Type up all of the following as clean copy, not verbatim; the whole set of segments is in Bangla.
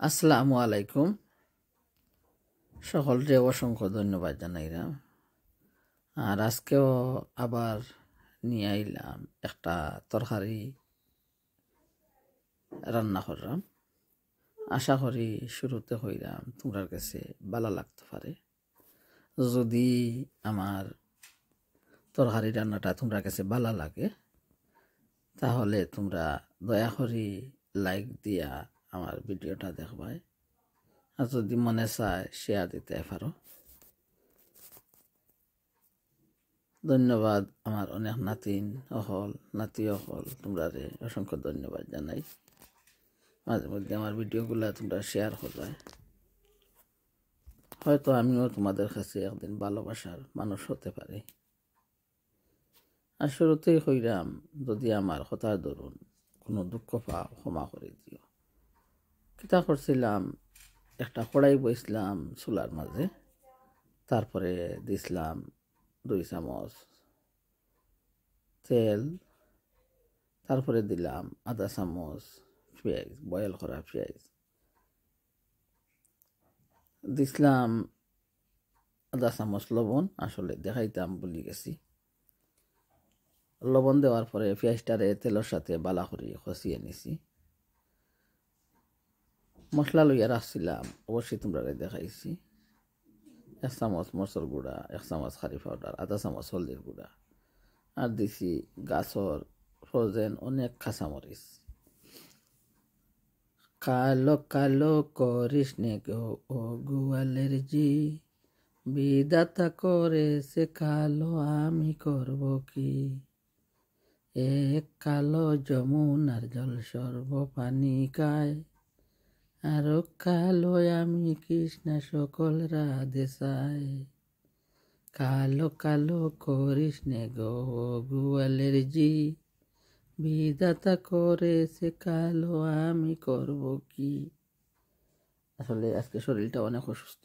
আসসালামু আলাইকুম। সকলকে অসংখ্য ধন্যবাদ জানাইলাম। আর আজকেও আবার নিয়ে আইলাম একটা তরকারি রান্না করলাম। আশা করি শুরুতে হইলাম তোমার কাছে ভালো লাগতে পারে। যদি আমার তরকারি রান্নাটা তোমার কাছে ভালো লাগে তাহলে তোমরা দয়া করে লাইক দিয়া আমার ভিডিওটা দেখবাই। আর যদি মনে চায় শেয়ার দিতে পারো। ধন্যবাদ আমার অনেক নাতি অহল তোমরা অসংখ্য ধন্যবাদ জানাই। মাঝে মধ্যে আমার ভিডিওগুলো তোমরা শেয়ার করবে। হয়তো আমিও তোমাদের কাছে একদিন ভালোবাসার মানুষ হতে পারি। আর শুরুতেই হইলাম, যদি আমার কথার দরুন কোনো দুঃখ পাও ক্ষমা করে দিও। কিতা করছিলাম, একটা কড়াই বইছিলাম চুলার মাঝে, তারপরে দিছিলাম 2 চামচ তেল, তারপরে দিলাম আধা চামচ পেঁয়াজ, বয়েল করা পেঁয়াজ দিছিলাম, আধা চামচ লবণ, আসলে দেখাইতাম ভুলে গেছি। লবণ দেওয়ার পরে পেঁয়াজটারে তেলের সাথে বালা করে খসিয়ে নিছি। মশলা লইয়া রাখছিলাম, অবশ্যই তোমরা দেখাইছি। 1 চামচ মরচর গুঁড়া, 1 চামচ খারি পাউডার, আধা চামচ হলদির গুঁড়া, আর দিছি গাছর ফ্রোজেন অনেক কাঁচামরিচ। কালো কালো করিস নে গো ও গোয়ালের জি, বিধাতা করেছে কালো আমি করব কি। এক কালো যমুনার জল সর্ব পানি গায়, আরো কালো আমি কৃষ্ণা সকল রাধে চাই। কালো কালো করিস নে গো গোয়ালের জি, বিধাতা করেছে কালো আমি করব কি। আসলে আজকে শরীরটা অনেক অসুস্থ।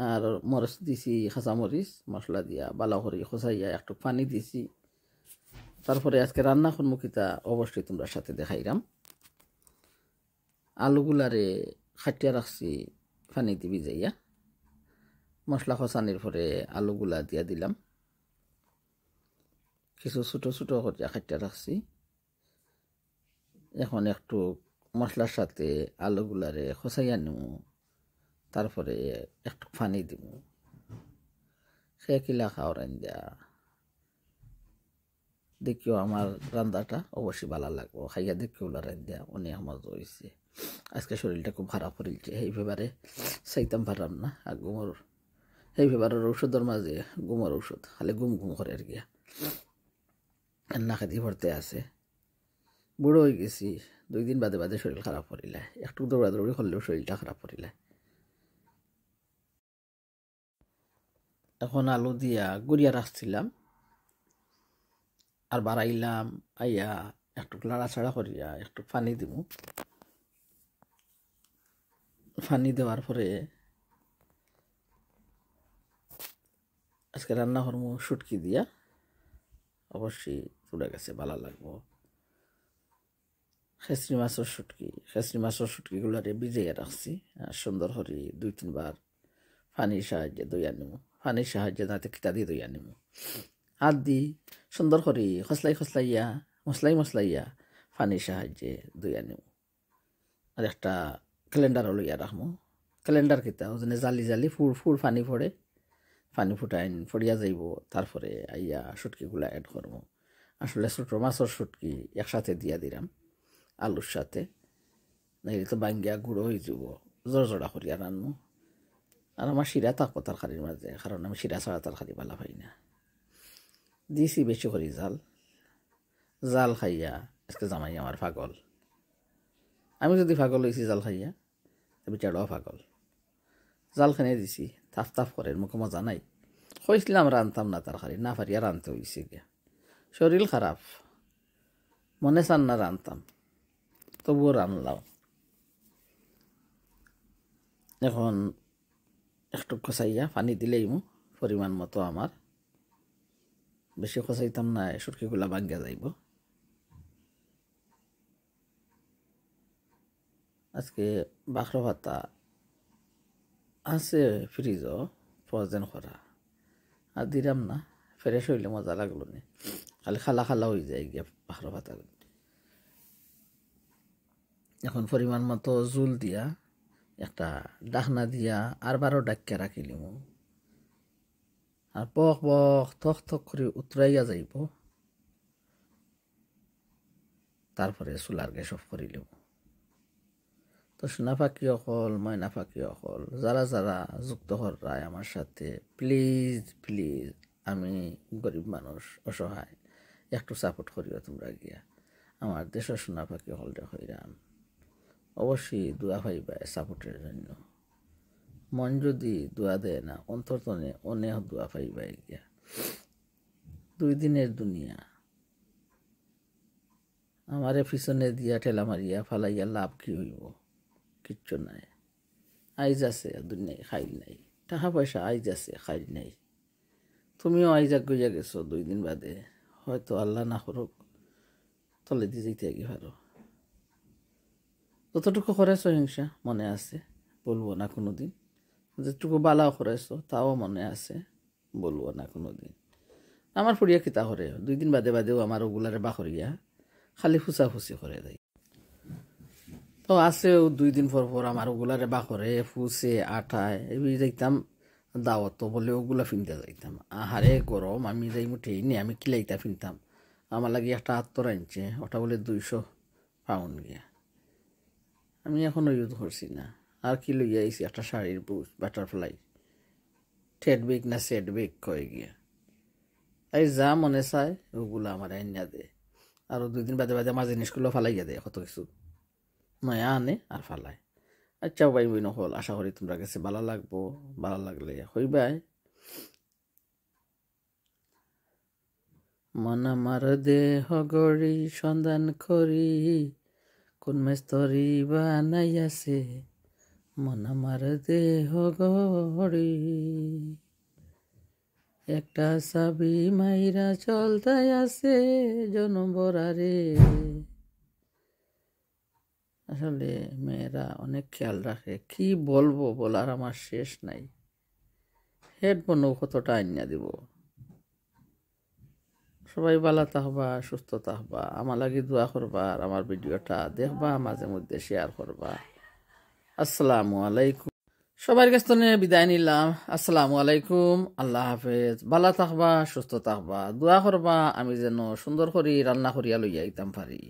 আর মরিচ দিছি, কাঁচামরিচ মশলা দিয়া বালা করে খসাইয়া একটু পানি দিছি। তারপরে আজকে রান্না সম্মুখিতা অবশ্যই তোমরা সাথে দেখাইলাম। আলুগুলারে খাটিয়া রাখছি পানিতে ভিজাইয়া। মশলা খসানির পরে আলুগুলা দিয়া দিলাম, কিছু ছোটো ছোটো করিয়া খাটিয়া রাখছি। এখন একটু মশলার সাথে আলুগুলারে খসাইয়া নিব, তারপরে একটু পানি দিব। সে কিলা খাও রান্দা দেখিও আমার রান্নাটা অবশ্যই ভালো লাগবো। খাইয়া দেখিও রান্দা অনেক মজা হয়েছে। আজকে শরীরটা খুব খারাপ করেছে, এই ব্যাপারে চাইতাম পারলাম না। আর ঘুমোর এই ব্যাপারের ঔষধের মাঝে ঘুমোর ঔষধ, খালি ঘুম ঘুম করে আর গিয়া না খাতি ভরতে আছে। বুড়ো হয়ে গেছি, 2 দিন বাদে বাদে শরীর খারাপ করিলে, একটু দৌড়াদৌড়ি করলেও শরীরটা খারাপ করিলে। এখন আলু দিয়া গুড়িয়া রাখছিলাম, আর বাড়াইলাম। আইয়া একটু লাড়াছাড়া করিয়া একটু পানি দিব। পানি দেওয়ার পরে আজকে রান্না করবো শুটকি দিয়া। অবশ্যই পুড়ে গেছে, ভালো লাগবো। খেসরি মাছের শুটকিগুলারে ভিজাইয়া রাখছি। আর সুন্দর করে 2-3 বার পানির সাহায্যে দইয়া নিব। পানির সাহায্যে যাতে কিতা দিয়ে দইয়া নিব, হাত দি সুন্দর করে খসলাইয়া মশলাইয়া পানির সাহায্যে দইয়া নিব। আর একটা ক্যালেন্ডারও লইয়া রাখবো। ক্যালেন্ডার কিতা ওজনে জালি জালি ফুল পানি পড়ে, পানি ফুটাইন ফড়িয়া যাইব। তারপরে আইয়া শুটকিগুলা অ্যাড করবো। আসলে ছোটো মাছের শুটকি একসাথে দিয়া দিলাম আলুর সাথে, নাইলে তো বাঙ্গিয়া গুঁড়ো হয়ে যাব। জড়জড়া করিয়া রান্নু। আর আমার শিরা থাকবো তরকারির মাঝে, কারণ আমি শিরা ছাড়া তরকারি ভালো পাই না। দিছি বেশি করি জাল খাইয়া আজকে জামাই আমার পাগল। আমি যদি পাগল হয়েছি জাল খাইয়া, বিচারটাও পাগল। জাল খানে দিছি, তাফ করে, মুখে মজা নাই। কইছিলাম রানতাম না তরকারি, না পারিয়া রানতে হয়েছে গিয়া। শরীর খারাপ, মনে চান না রানতাম, তবুও রানলাম। এখন একটু কষাইয়া পানি দিলেই পরিমাণ মতো, আমার বেশি কষাইতাম না, সুটকিগুলা ভাঙ্গা যাইব। আজকে বাখরা ভাতা আছে ফ্রিজও ফ্রোজেন করা আর দিলাম না ফ্রেশ হইলে মজা লাগলো না খালি খালা খালা হয়ে যায় গিয়া বাখরা ভাতা এখন পরিমাণ মতো জুল দিয়া একটা ডাকনা দিয়া আর 12 ডাক্কা রাখিলিম আর বক বক থক থক করে উতরাইয়া যাইব তারপরে চুলার গ্যাস অফ করিলিম তো সোনা পাখি অকল ময়না পাখি অকল যারা যারা যুক্ত হরায় আমার সাথে প্লিজ প্লিজ আমি গরিব মানুষ অসহায় একটু সাপোর্ট করিও তোমরা গিয়া আমার দেশের সোনা পাখি হলটা হইরাম অবশ্যই দোয়া পাইবা সাপোর্টের জন্য মন যদি দোয়া দেয় না অন্তর্তনে অনেক দোয়া পাইবা গিয়া 2 দিনের দুনিয়া আমারে পিছনে দিয়া ঠেলা মারিয়া ফালাইয়া লাভ কি হইব কিচ্ছু নাই আইজ আছে দুনিয়ায় খাইল নাই টাকা পয়সা আইজ আছে খাইল নাই তুমিও আইজা গইয়া গেছো 2 দিন বাদে হয়তো আল্লাহ না করুক তলে দিয়ে যেতে গিয়ে পারো যতটুকু করেছো হিংসা মনে আছে বলবো না কোনোদিন যেটুকু বালাও করেছো তাও মনে আছে বলবো না কোনোদিন আমার ফুরিয়া কিতা করে 2 দিন বাদে বাদেও আমার ওগুলারে বাখরিয়া খালি ফুচাফুচি করে দেয় তো আছেও 2 দিন পর পর আমার ওগুলারে বাখরে ফুচে আঠায় এবার যাইতাম দাওয়াত বলে ওগুলা ফিনতে যাইতাম আহারে গরম আমি যাই মুঠেই নি আমি কিলাইতা ফিনতাম আমার লাগে একটা 78 আনছে ওটা বলে 200 পাউন্ড গিয়া আমি এখনো ইউজ করছি না আর কি লইয়া আইছি একটা শাড়ির বুজ বাটারফ্লাই টেড বেগ না সেট বেগ কয়ে গিয়া এই যা মনে চায় ওগুলো আমার আইনা দে আর 2 দিন বাদে বাদে আমার জিনিসগুলো ফালাইয়া দেয় কত কিছু নয়া আনে আর ফালায় আচ্ছা ভাই বই নহল আশা করি তোমরা কাছে ভালো লাগবো ভালো লাগলে হইবাই মন আমার দেহ গড়ি সন্ধান করি কোন মেস্তরি বানাই আছে মন আমার দেহ গড়ি একটা চাবি মাইরা চলতাই আছে জনবরারে আসলে মেয়েরা অনেক খেয়াল রাখে কি বলবো বলার আমার শেষ নাই হেডফোনও কতটা আইনা দিব সবাই ভালো থাকবা সুস্থ থাকবা আমার লাগি দোয়া করবা আর আমার ভিডিওটা দেখবা মাঝে মধ্যে শেয়ার করবা আসসালামু আলাইকুম সবার কাছ থেকে বিদায় নিলাম আসসালামু আলাইকুম আল্লাহ হাফেজ ভালো থাকবা সুস্থ থাকবা দোয়া করবা আমি যেন সুন্দর করে রান্না করিয়া লইয়া আইতাম পারি